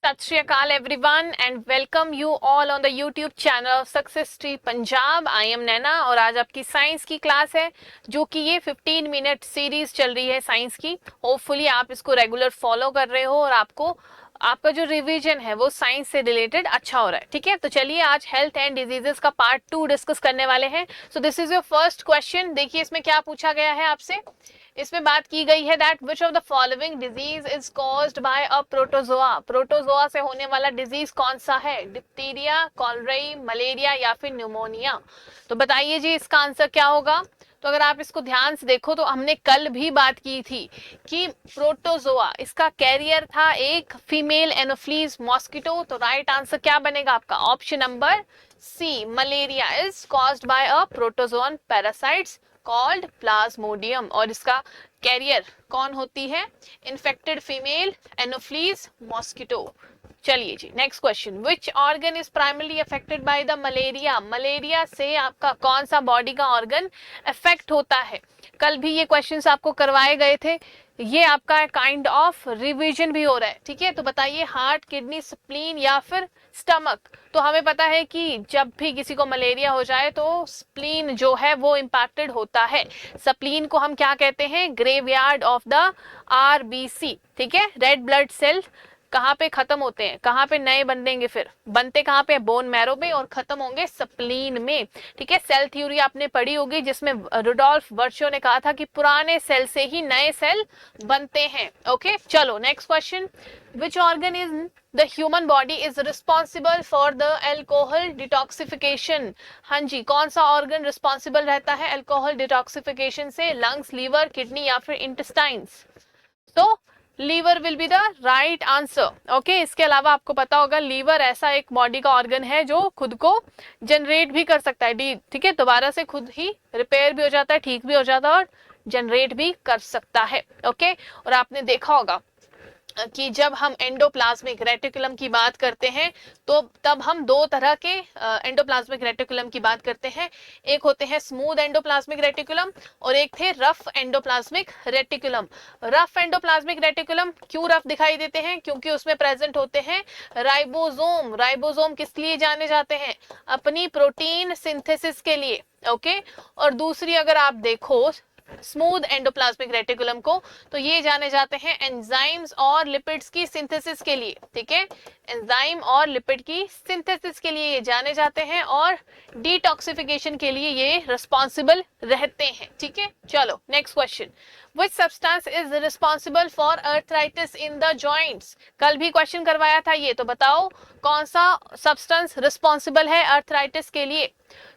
सत Sri Akal everyone and welcome you all on the YouTube channel of success tree Punjab. I am Naina और आज आपकी science की क्लास है जो कि ये 15 मिनट सीरीज चल रही है साइंस की। होपफुली आप इसको रेगुलर फॉलो कर रहे हो और आपको आपका जो रिवीजन है वो साइंस से रिलेटेड अच्छा हो रहा है। ठीक है, तो चलिए आज हेल्थ एंड डिजीजेस का पार्ट 2 डिस्कस करने वाले हैं। So this is your first question. देखिए इसमें क्या पूछा गया है आपसे। इसमें बात की गई है that which of the following disease is caused by a protozoa. Protozoa से होने वाला डिजीज कौन सा है? डिप्थीरिया, कॉलराई, मलेरिया या फिर न्यूमोनिया। तो बताइए जी इसका आंसर क्या होगा। तो अगर आप इसको ध्यान से देखो तो हमने कल भी बात की थी कि प्रोटोजोआ इसका कैरियर था एक फीमेल एनोफ्लीज मॉस्किटो। तो राइट आंसर क्या बनेगा आपका? Option number C, malaria is caused by a protozoan parasites called plasmodium. और इसका कैरियर कौन होती है? Infected female anopheles mosquito. चलिए जी next question. Which organ is primarily affected by the malaria. Malaria से आपका कौन सा बॉडी का ऑर्गन अफेक्ट होता है? कल भी ये क्वेश्चंस आपको करवाए गए थे। ये आपका काइंड ऑफ रिवीजन भी हो रहा है। ठीक है, तो बताइए हार्ट, किडनी, स्प्लीन या फिर स्टमक। तो हमें पता है कि जब भी किसी को मलेरिया हो जाए तो स्प्लीन जो है वो इंपैक्टेड होता है। स्प्लीन को हम क्या कहते हैं? Graveyard of the RBC. ठीक है, रेड ब्लड सेल कहाँ पे खत्म होते हैं, कहाँ पे नए बनेंगे, फिर बनते कहाँ पे? बोन मैरो में, और खत्म होंगे स्प्लीन में। ठीक है, सेल थ्योरी आपने पढ़ी होगी जिसमें रुडोल्फ वर्चो ने कहा था कि पुराने सेल से ही नए सेल बनते हैं। ओके चलो next question. Which organ is the human body is responsible for the alcohol detoxification. हाँ जी, कौन सा ऑर्गन रिस्पॉन्सिबल रहता है एल्कोहल डिटॉक्सिफिकेशन से? लंग्स, लीवर, किडनी या फिर इंटेस्टाइन्स। तो liver will be the right answer. Okay, इसके अलावा आपको पता होगा लीवर ऐसा एक बॉडी का ऑर्गन है जो खुद को जनरेट भी कर सकता है। ठीक है, दोबारा से खुद ही रिपेयर भी हो जाता है, ठीक भी हो जाता है और जनरेट भी कर सकता है। ओके, और आपने देखा होगा कि जब हम एंडोप्लाज्मिक रेटिकुलम की बात करते हैं तो तब हम दो तरह के एंडोप्लाज्मिक रेटिकुलम की बात करते हैं। एक होते हैं स्मूथ एंडोप्लाज्मिक रेटिकुलम और एक थे rough endoplasmic reticulum. Rough endoplasmic reticulum क्यों रफ दिखाई देते हैं? क्योंकि उसमें प्रेजेंट होते हैं राइबोसोम। राइबोसोम किस लिए जाने जाते हैं? अपनी प्रोटीन सिंथेसिस के लिए। ओके, और दूसरी अगर आप देखो स्मूथ एंडोप्लाज्मिक रेटिकुलम को तो ये जाने जाते हैं एंजाइम्स और लिपिड्स की सिंथेसिस के लिए। ठीक है, एंजाइम और लिपिड की सिंथेसिस के लिए ये जाने जाते हैं और डिटॉक्सिफिकेशन के लिए ये रिस्पॉन्सिबल रहते हैं। ठीक है, चलो next question. Which substance is responsible for arthritis in the joints? कल भी क्वेश्चन करवाया था ये, तो बताओ कौन सा सब्सटेंस रिस्पॉन्सिबल है अर्थराइटिस के लिए।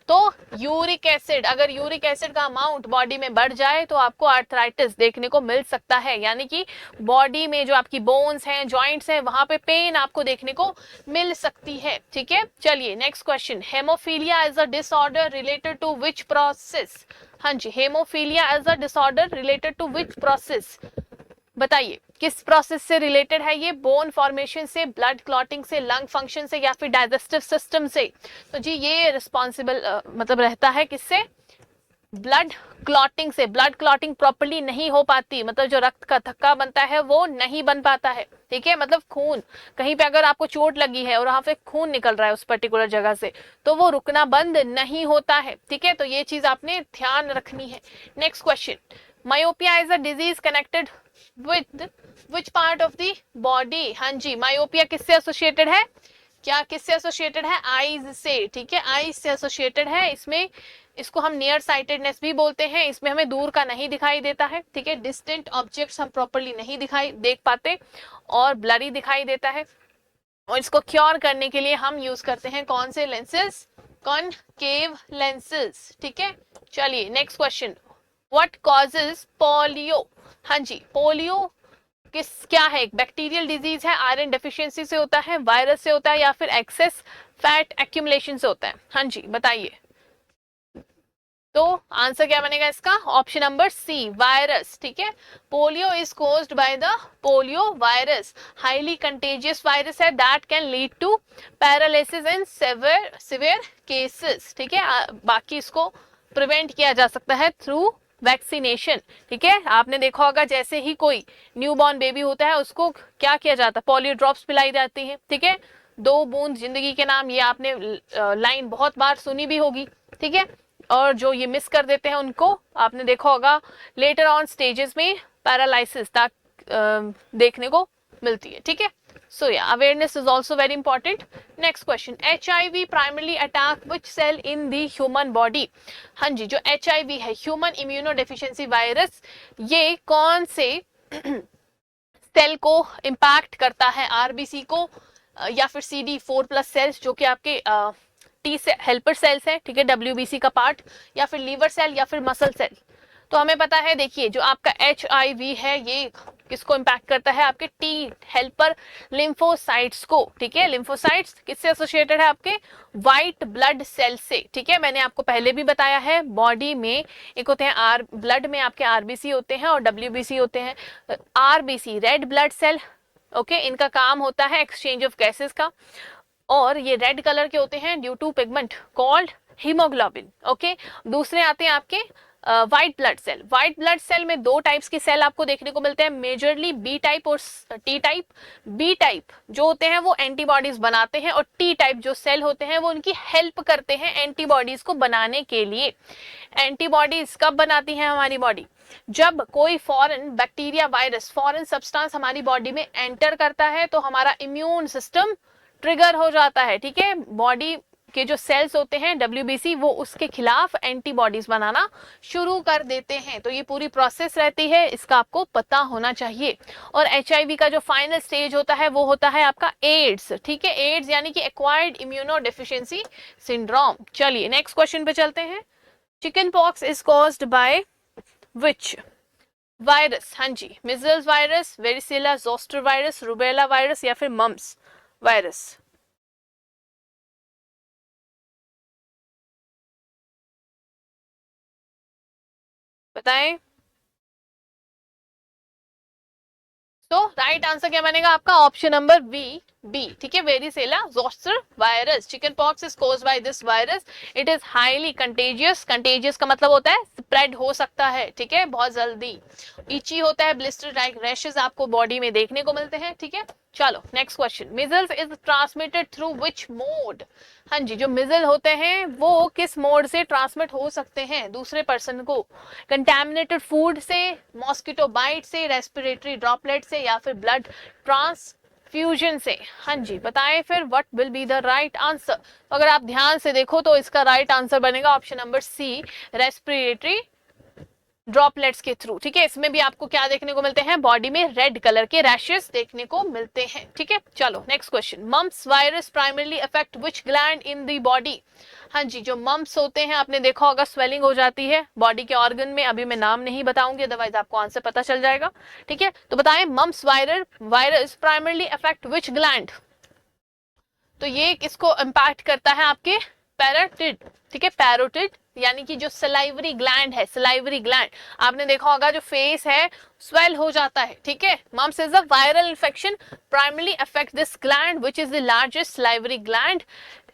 तो यूरिक एसिड। अगर यूरिक एसिड का अमाउंट बॉडी में बढ़ जाए तो आपको आर्थराइटिस देखने को मिल सकता है, यानी कि बॉडी में जो आपकी बोन्स हैं, जॉइंट्स हैं, वहां पे पेन आपको देखने को मिल सकती है। ठीक है, चलिए next question. Hemophilia is a disorder related to which process. हाँ जी, hemophilia is a disorder related to which process. बताइए किस प्रोसेस से रिलेटेड है ये? बोन फॉर्मेशन से, ब्लड क्लॉटिंग से, लंग फंक्शन से या फिर डाइजेस्टिव सिस्टम से। तो जी ये रिस्पॉन्सिबल मतलब रहता है किससे? ब्लड क्लॉटिंग से। ब्लड क्लॉटिंग प्रॉपर्ली नहीं हो पाती, मतलब जो रक्त का थक्का बनता है वो नहीं बन पाता है। ठीक है, मतलब खून कहीं पे अगर आपको चोट लगी है और वहां पे खून निकल रहा है उस पर्टिकुलर जगह से तो वो रुकना बंद नहीं होता है। ठीक है, तो ये चीज आपने ध्यान रखनी है। Next question. Myopia is a disease connected with which part of the body. हाँ जी, मायोपिया किससे एसोसिएटेड है? क्या किससे एसोसिएटेड है? आईज से। ठीक है, आईज से एसोसिएटेड है। इसमें इसको हम नियर साइटेडनेस भी बोलते हैं। इसमें हमें दूर का नहीं दिखाई देता है। ठीक है, डिस्टेंट ऑब्जेक्ट्स हम प्रॉपर्ली नहीं दिखाई देख पाते और ब्लरी दिखाई देता है। और इसको क्योर करने के लिए हम यूज करते हैं कौन से लेंसेज? Concave lenses. ठीक है, चलिए next question. What causes polio. हाँ जी, पोलियो क्या है? एक बैक्टीरियल डिजीज है। आयरन डेफिशिएंसी से होता है, वायरस से होता है या फिर एक्सेस फैट एक्यूमुलेशन से होता है? हाँ जी बताइए। तो आंसर क्या बनेगा इसका? Option number C, virus. ठीक है, polio is caused by the polio virus. Highly contagious virus है that can lead to paralysis in severe cases. ठीक है, बाकी इसको प्रिवेंट किया जा सकता है थ्रू वैक्सीनेशन, ठीक है। आपने देखा होगा जैसे ही कोई न्यूबॉर्न बेबी होता है उसको क्या किया जाता है, पोलियो ड्रॉप्स पिलाई जाती है, ठीक है। 2 बूंद जिंदगी के नाम, ये आपने लाइन बहुत बार सुनी भी होगी, ठीक है। और जो ये मिस कर देते हैं उनको आपने देखा होगा लेटर ऑन स्टेजेस में पैरालिसिस तक देखने को मिलती है, ठीक है। So yeah, awareness is also very important. Next question, HIV primarily attack which cell in the human body? हाँ जी, जो HIV है ह्यूमन इम्यूनोडेफिशिएंसी वायरस, ये कौन से सेल को इम्पैक्ट करता है, आरबीसी को या फिर CD4+ सेल्स जो कि आपके टी से हेल्पर सेल्स है, ठीक है, WBC का पार्ट, या फिर लीवर सेल या फिर मसल सेल। तो हमें पता है, देखिए जो आपका HIV है ये किसको इम्पैक्ट करता है, आपके टी हेल्पर लिम्फोसाइट्स को, ठीक है। लिम्फोसाइट्स किससे एसोसिएटेड है, आपके व्हाइट ब्लड सेल से, ठीक है। मैंने आपको पहले भी बताया है, बॉडी में एक होते हैं ब्लड में आपके आरबीसी होते हैं और WBC होते हैं। RBC red blood cell, okay, इनका काम होता है एक्सचेंज ऑफ गैसेस का, और ये रेड कलर के होते हैं due to pigment called haemoglobin, okay. दूसरे आते हैं आपके white blood cell. White blood cell में 2 टाइप्स के सेल आपको देखने को मिलते हैं, मेजरली बी टाइप और टी टाइप। बी टाइप जो होते हैं वो एंटीबॉडीज बनाते हैं, और टी टाइप जो सेल होते हैं वो उनकी हेल्प करते हैं एंटीबॉडीज को बनाने के लिए। एंटीबॉडीज कब बनाती है हमारी बॉडी, जब कोई foreign bacteria, virus, foreign substance हमारी बॉडी में एंटर करता है तो हमारा इम्यून सिस्टम ट्रिगर हो जाता है, ठीक है। बॉडी के जो सेल्स होते हैं WBC वो उसके खिलाफ एंटीबॉडीज बनाना शुरू कर देते हैं। तो ये पूरी प्रोसेस रहती है, इसका आपको पता होना चाहिए। और HIV का जो फाइनल स्टेज होता है वो होता है आपका एड्स, ठीक है। एड्स यानी कि एक्वायर्ड इम्यूनोडेफिशिएंसी सिंड्रोम। चलिए नेक्स्ट क्वेश्चन पे चलते हैं। Chickenpox is caused by which virus? हाँ जी, measles virus, varicella zoster virus, rubella virus या फिर मम्स वायरस? बताएं। तो राइट आंसर क्या बनेगा आपका, ऑप्शन नंबर बी, ठीक है, varicella zoster virus. Chicken pox is caused by this virus, it is highly contagious. Contagious का मतलब होता है स्प्रेड हो सकता है, ठीक है, बहुत जल्दी। इची होता है, ब्लिस्टर लाइक रैशेस आपको बॉडी में देखने को मिलते हैं, ठीक है। चलो next question, measles is transmitted through which mode? हाँ जी, जो मिजल होते हैं वो किस मोड से ट्रांसमिट हो सकते हैं दूसरे पर्सन को? कंटेमिनेटेड फूड से, मॉस्किटो बाइट से, रेस्पिरेटरी ड्रॉपलेट से या फिर ब्लड ट्रांसफ्यूजन से? हाँ जी बताएं फिर, what will be the right answer? अगर आप ध्यान से देखो तो इसका राइट आंसर बनेगा option number C, respiratory droplets के थ्रू, ठीक है। इसमें भी आपको क्या देखने को मिलते हैं, बॉडी में रेड कलर के रैशेस देखने को मिलते हैं, ठीक है। चलो next question, mumps virus primarily affect which gland in the body? हाँ जी, जो मम्प्स होते हैं आपने देखा होगा स्वेलिंग हो जाती है बॉडी के ऑर्गन में, अभी मैं नाम नहीं बताऊंगी अदरवाइज आपको आंसर पता चल जाएगा, ठीक है। तो बताएं, mumps virus primarily affect which gland? तो ये किसको इंपैक्ट करता है, आपके पैराटिड, ठीक है, पैरोटिड यानी कि जो सलाइवरी ग्लैंड है, सलाइवरी ग्लैंड आपने देखा होगा जो फेस है स्वेल हो जाता है, ठीक है। Mumps is a viral infection primarily affect this gland which is the largest salivary gland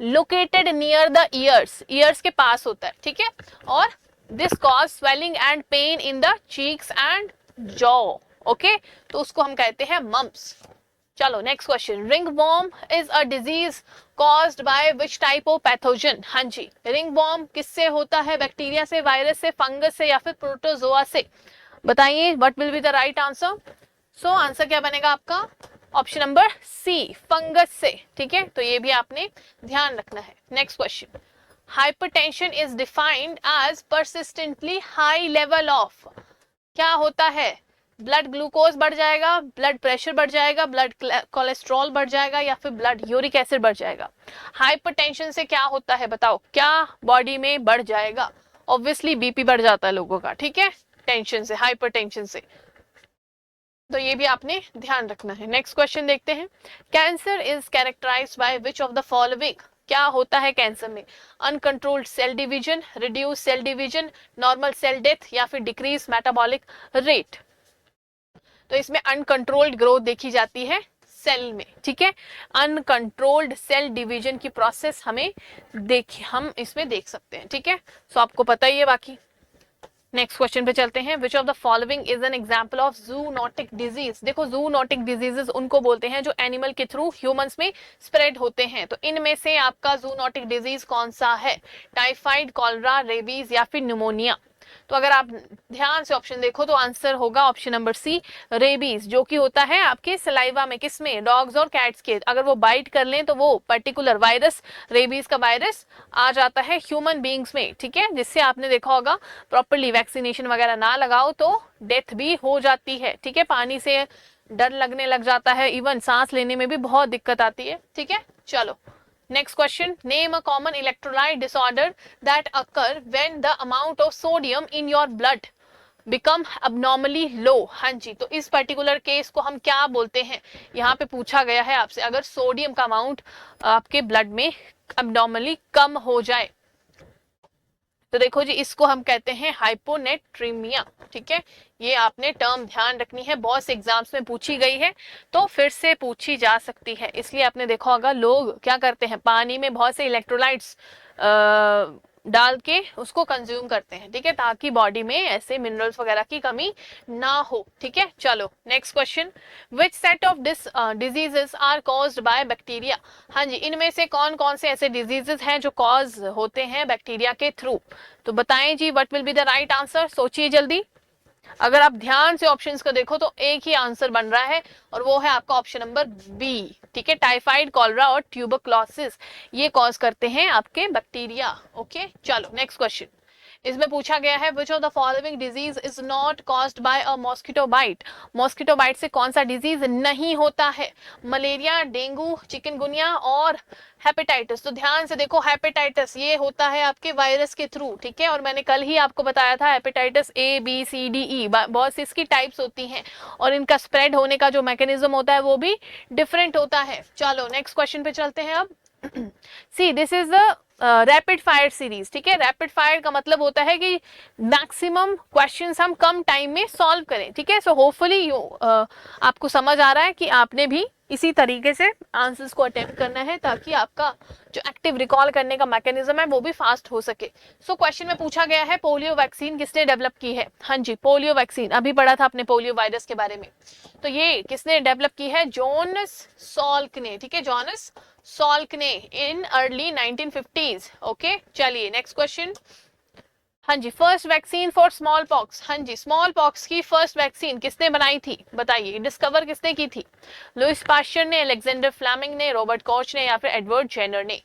located near the years, years के पास होता है, ठीक है। और this cause swelling and pain in the cheeks and jaw, okay, तो उसको हम कहते हैं मम्प्स। चलो next question, ringworm is a disease caused by which type of pathogen? हाँ जी, रिंगवॉर्म किससे होता है, बैक्टीरिया से, वायरस से, फंगस से या फिर प्रोटोजोआ से? बताइए what will be the right answer? So answer क्या बनेगा आपका, ऑप्शन नंबर सी, फंगस से, ठीक है। तो ये भी आपने ध्यान रखना है। Next question, hypertension is defined as persistently high level of, क्या होता है, ब्लड ग्लूकोज बढ़ जाएगा, ब्लड प्रेशर बढ़ जाएगा, ब्लड कोलेस्ट्रॉल बढ़ जाएगा या फिर ब्लड यूरिक एसिड बढ़ जाएगा? हाइपरटेंशन से क्या होता है बताओ, क्या बॉडी में बढ़ जाएगा? ऑब्वियसली बीपी बढ़ जाता है लोगों का, ठीक है, टेंशन से, हाइपरटेंशन से। तो ये भी आपने ध्यान रखना है। नेक्स्ट क्वेश्चन देखते हैं, cancer is characterised by which of the following? क्या होता है कैंसर में, uncontrolled cell division, reduce cell division, normal cell death या फिर डिक्रीज मेटाबॉलिक रेट? तो इसमें अनकंट्रोल्ड ग्रोथ देखी जाती है सेल में, ठीक है। अनकंट्रोल्ड सेल डिवीजन की प्रोसेस हम इसमें देख सकते हैं, ठीक है। सो आपको पता ही है बाकी। नेक्स्ट क्वेश्चन पे चलते हैं. विच of the following is an example of zoonotic disease. देखो जूनोटिक डिजीजेस उनको बोलते हैं जो एनिमल के थ्रू ह्यूमंस में स्प्रेड होते हैं. तो इनमें से आपका जूनोटिक डिजीज कौन सा है? टाइफाइड, कॉलरा, रेबीज या फिर न्यूमोनिया. तो अगर आप ध्यान से ऑप्शन देखो तो आंसर होगा ऑप्शन नंबर सी, रेबीज, जो कि होता है आपके सलाइवा में. किसमें? डॉग्स और कैट्स के. अगर वो बाइट कर लें तो वो पर्टिकुलर वायरस, रेबीज का वायरस आ जाता है ह्यूमन बींग्स में. ठीक है, जिससे आपने देखा होगा प्रॉपरली वैक्सीनेशन वगैरह ना लगाओ तो डेथ भी हो जाती है. ठीक है, पानी से डर लगने लग जाता है, इवन सांस लेने में भी बहुत दिक्कत आती है. ठीक है, चलो next question. Name a common electrolyte disorder that occur when the amount of sodium in your blood become abnormally लो. हाँ जी, तो इस पर्टिकुलर केस को हम क्या बोलते हैं? यहाँ पे पूछा गया है आपसे, अगर सोडियम का अमाउंट आपके ब्लड में abnormally कम हो जाए तो देखो जी, इसको हम कहते हैं हाइपोनेट्रीमिया. ठीक है, ये आपने टर्म ध्यान रखनी है, बहुत से एग्जाम्स में पूछी गई है तो फिर से पूछी जा सकती है. इसलिए आपने देखा होगा लोग क्या करते हैं, पानी में बहुत से इलेक्ट्रोलाइट्स डाल के उसको कंज्यूम करते हैं. ठीक है, ताकि बॉडी में ऐसे मिनरल्स वगैरह की कमी ना हो. ठीक है, चलो next question. Which set of diseases are caused by bacteria. हाँ जी, इनमें से कौन कौन से ऐसे डिजीजेस हैं जो कॉज होते हैं बैक्टीरिया के थ्रू? तो बताएं जी, what will be the right answer. सोचिए जल्दी. अगर आप ध्यान से ऑप्शंस को देखो तो एक ही आंसर बन रहा है और वो है आपका ऑप्शन नंबर बी. ठीक है, टाइफाइड, कॉलरा और ट्यूबरक्लोसिस ये कॉज करते हैं आपके बैक्टीरिया. ओके, चलो नेक्स्ट क्वेश्चन. इसमें पूछा गया है which of the following disease is not caused by a mosquito bite. Mosquito bite से कौन सा डिजीज नहीं होता है? मलेरिया, डेंगू, चिकनगुनिया और हेपेटाइटिस. तो ध्यान से देखो, हेपेटाइटिस ये होता है आपके वायरस के थ्रू. ठीक है, और मैंने कल ही आपको बताया था hepatitis A B C D E बहुत सी इसकी टाइप्स होती हैं और इनका स्प्रेड होने का जो मैकेनिज्म होता है वो भी डिफरेंट होता है. चलो नेक्स्ट क्वेश्चन पे चलते हैं अब. See this is the rapid fire series. ठीक है, रैपिड फायर का मतलब होता है कि मैक्सिमम क्वेश्चंस हम कम टाइम में सॉल्व करें. ठीक है, सो होपफुली आपको समझ आ रहा है कि आपने भी इसी तरीके से आंसर्स को अटेम्प्ट करना है ताकि आपका जो एक्टिव रिकॉल करने का मैकेनिज्म है वो भी फास्ट हो सके. सो क्वेश्चन में पूछा गया है पोलियो वैक्सीन किसने डेवलप की है. हाँ जी, पोलियो वैक्सीन अभी पढ़ा था आपने पोलियो वायरस के बारे में. तो ये किसने डेवलप की है? जॉनस सॉल्क ने. ठीक है, जॉनस सॉल्क ने इन अर्ली 1950s. ओके, चलिए नेक्स्ट क्वेश्चन. हाँ जी, first vaccine for smallpox. हाँ जी, स्मॉल पॉक्स की फर्स्ट वैक्सीन किसने बनाई थी? बताइए, डिस्कवर किसने की थी? लुइस पास्चर ने, अलेक्जेंडर फ्लेमिंग ने, रॉबर्ट कॉच ने या फिर एडवर्ड जेनर ने?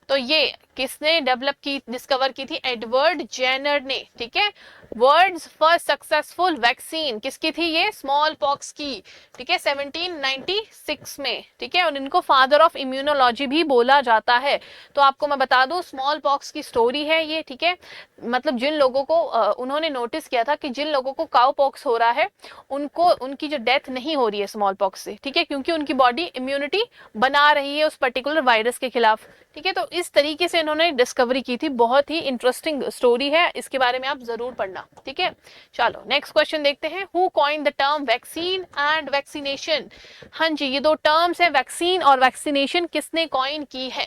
तो ये किसने डेवलप की, डिस्कवर की थी? एडवर्ड जेनर ने. ठीक है, वर्ल्ड्स फर्स्ट सक्सेसफुल वैक्सीन किसकी थी? ये स्मॉल पॉक्स की. ठीक है, 1796 में. ठीक है, और इनको फादर ऑफ इम्यूनोलॉजी भी बोला जाता है. तो आपको मैं बता दूं, स्मॉल पॉक्स की स्टोरी है ये. ठीक है, मतलब जिन लोगों को उन्होंने नोटिस किया था कि जिन लोगों को काउ पॉक्स हो रहा है उनको उनकी जो डेथ नहीं हो रही है स्मॉल पॉक्स से. ठीक है, क्योंकि उनकी बॉडी इम्यूनिटी बना रही है उस पर्टिकुलर वायरस के खिलाफ. ठीक है, तो इस तरीके से इन्होंने डिस्कवरी की थी. बहुत ही इंटरेस्टिंग स्टोरी है, इसके बारे में आप जरूर पढ़ना. ठीक है, चलो नेक्स्ट क्वेश्चन देखते हैं. Who coined the term vaccine and vaccination. हाँ जी, ये दो टर्म्स है, वैक्सीन और वैक्सीनेशन, किसने कॉइन की है?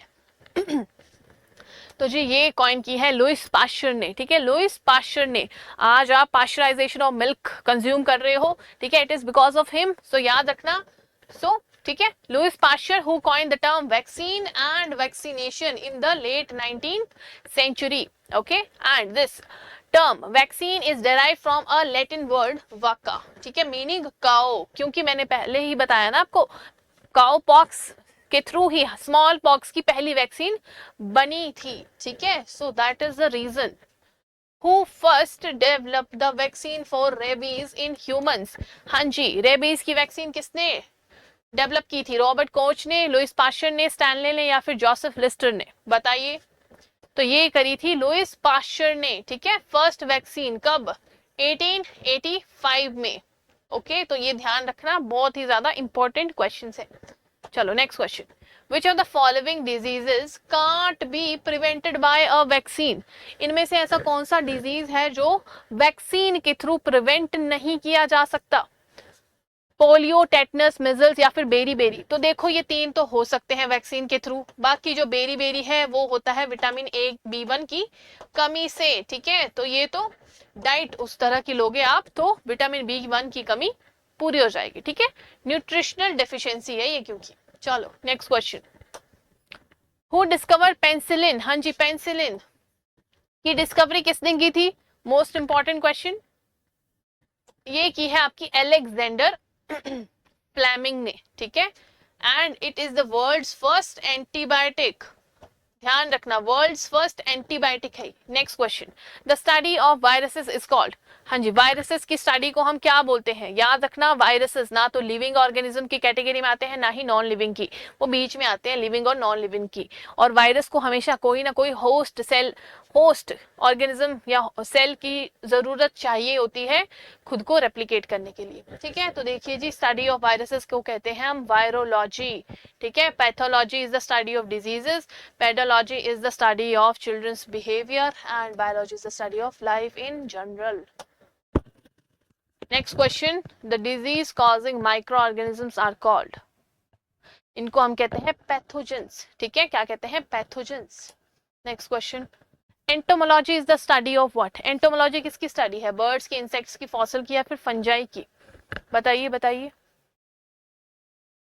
तो जी ये कॉइन की है लुइस पास्चर ने. ठीक है, लुइस पास्चर ने. आज आप पास्चराइजेशन ऑफ मिल्क कंज्यूम कर रहे हो. ठीक है, it is because of him, so याद रखना. सो ठीक है, Louis Pasteur who coined the term vaccine and vaccination in the late 19th century. Okay, and this term vaccine is derive from a Latin word vacca. ठीक है, meaning काओ, क्योंकि मैंने पहले ही बताया ना आपको काओ पॉक्स के थ्रू ही स्मॉल पॉक्स की पहली वैक्सीन बनी थी. ठीक है, so that is the reason. Who first develop the vaccine for rabies in humans. हाँ जी, रेबीज की वैक्सीन किसने डेवलप की थी? रॉबर्ट कोच ने, लुइस पास्चर ने, स्टैनले ने या फिर जोसेफ लिस्टर ने? बताइए. तो ये करी थी लुइस पास्चर ने. ठीक है, फर्स्ट वैक्सीन कब? 1885 में. ओके, तो ये ध्यान रखना, बहुत ही ज्यादा इंपॉर्टेंट क्वेश्चन है. चलो next question. Which of the following diseases can't be prevented by a vaccine. इनमें से ऐसा कौन सा डिजीज है जो वैक्सीन के थ्रू प्रिवेंट नहीं किया जा सकता? पोलियो, टेटनस, मिजल्स या फिर बेरी बेरी। तो देखो ये 3 तो हो सकते हैं वैक्सीन के थ्रू, बाकी जो बेरी बेरी है वो होता है विटामिन A B1 की कमी से, ठीक है। तो ये तो डाइट उस तरह की लोगे आप तो विटामिन B1 की कमी पूरी हो जाएगी, ठीक है। न्यूट्रिशनल डेफिशिएंसी है ये क्योंकि। चलो next question, who discover penicillin. हाँ जी, पेंसिलिन की डिस्कवरी किसने की थी? Most important question. ये की है आपकी एलेक्जेंडर फ्लेमिंग ने, ठीक है। And it is the world's first antibiotic, ध्यान रखना वर्ल्ड्स फर्स्ट एंटीबायोटिक है। Next question, the study of viruses is called. हाँ जी, वायरसेस की स्टडी को हम क्या बोलते हैं? याद रखना वायरसेस ना तो लिविंग ऑर्गेनिज्म की कैटेगरी में आते हैं ना ही नॉन लिविंग की, वो बीच में आते हैं लिविंग और नॉन लिविंग की। और वायरस को हमेशा कोई ना कोई होस्ट सेल, होस्ट ऑर्गेनिज्म या सेल की जरूरत चाहिए होती है खुद को रेप्लिकेट करने के लिए, ठीक है। तो देखिए जी, स्टडी ऑफ वायरसेस को कहते हैं हम वायरोलॉजी, ठीक है। Pathology is the study of diseases, pedology is the study of children's behavior and biology is the study of life in general. Next question, the disease causing microorganisms are called, इनको हम कहते हैं pathogens, ठीक है। क्या कहते हैं? Pathogens. Next question, entomology is the study of what. Entomology किसकी स्टडी है? बर्ड्स की, इंसेक्ट्स की, फॉसिल की या फिर फंजाई की? बताइए बताइए।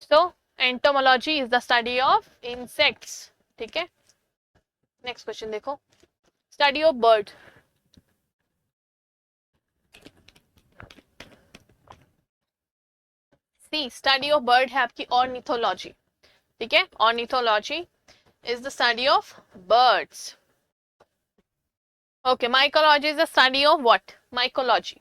So entomology is the study of insects, ठीक है। नेक्स्ट क्वेश्चन देखो, study of bird. See study of bird है आपकी ऑर्निथोलॉजी, ठीक है। Ornithology is the study of birds. Okay, mycology is the study of what? Mycology,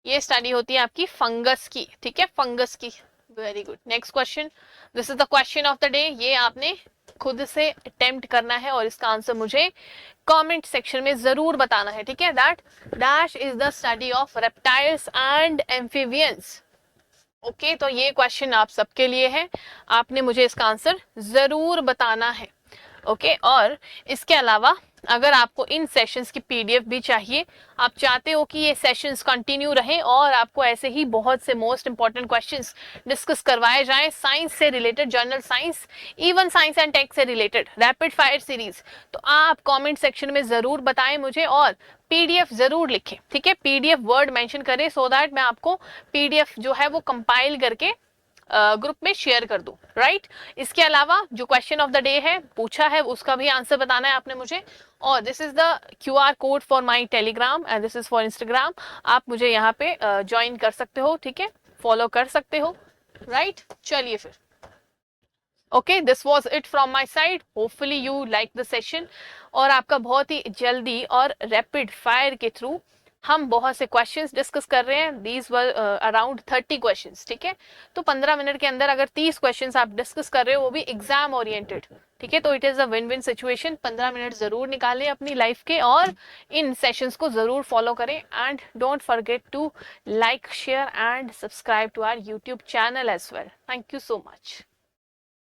ये study होती है आपकी फंगस की, ठीक है, फंगस की। Very good. Next question, this is the question of the day, ये आपने खुद से अटेम्प्ट करना है और इसका आंसर मुझे कमेंट सेक्शन में जरूर बताना है, ठीक है। That dash is the study of reptiles and amphibians. Okay, तो ये क्वेश्चन आप सबके लिए है, आपने मुझे इसका आंसर जरूर बताना है। ओके, और इसके अलावा अगर आपको इन सेशंस की पीडीएफ भी चाहिए, आप चाहते हो कि ये सेशंस कंटिन्यू रहें और आपको ऐसे ही बहुत से मोस्ट इंपॉर्टेंट क्वेश्चंस डिस्कस करवाए जाएं साइंस से related, general science, even science and tech से रिलेटेड रैपिड फायर सीरीज, तो आप कमेंट सेक्शन में जरूर बताएं मुझे और पीडीएफ जरूर लिखें, ठीक है। पीडीएफ वर्ड मेंशन करें सो दैट मैं आपको पीडीएफ जो है वो कंपाइल करके ग्रुप में शेयर कर दूं, राइट। इसके अलावा जो क्वेश्चन ऑफ द डे है पूछा है उसका भी आंसर बताना है आपने मुझे। और this is the QR code for my Telegram and this is for Instagram, आप मुझे यहाँ पे ज्वाइन कर सकते हो, ठीक है, फॉलो कर सकते हो, राइट। चलिए फिर, okay, this was it from my side, hopefully you like the session. और आपका बहुत ही जल्दी और रैपिड फायर के थ्रू हम बहुत से क्वेश्चंस डिस्कस कर रहे हैं। दीज वर अराउंड 30 क्वेश्चंस, ठीक है। तो 15 मिनट के अंदर अगर 30 क्वेश्चंस आप डिस्कस कर रहे हो, वो भी एग्जाम ओरिएंटेड, ठीक है, तो it is a win win situation. 15 minute जरूर निकालें अपनी लाइफ के और इन सेशंस को जरूर फॉलो करें and don't forget to like, share and subscribe to our YouTube channel as well. Thank you so much.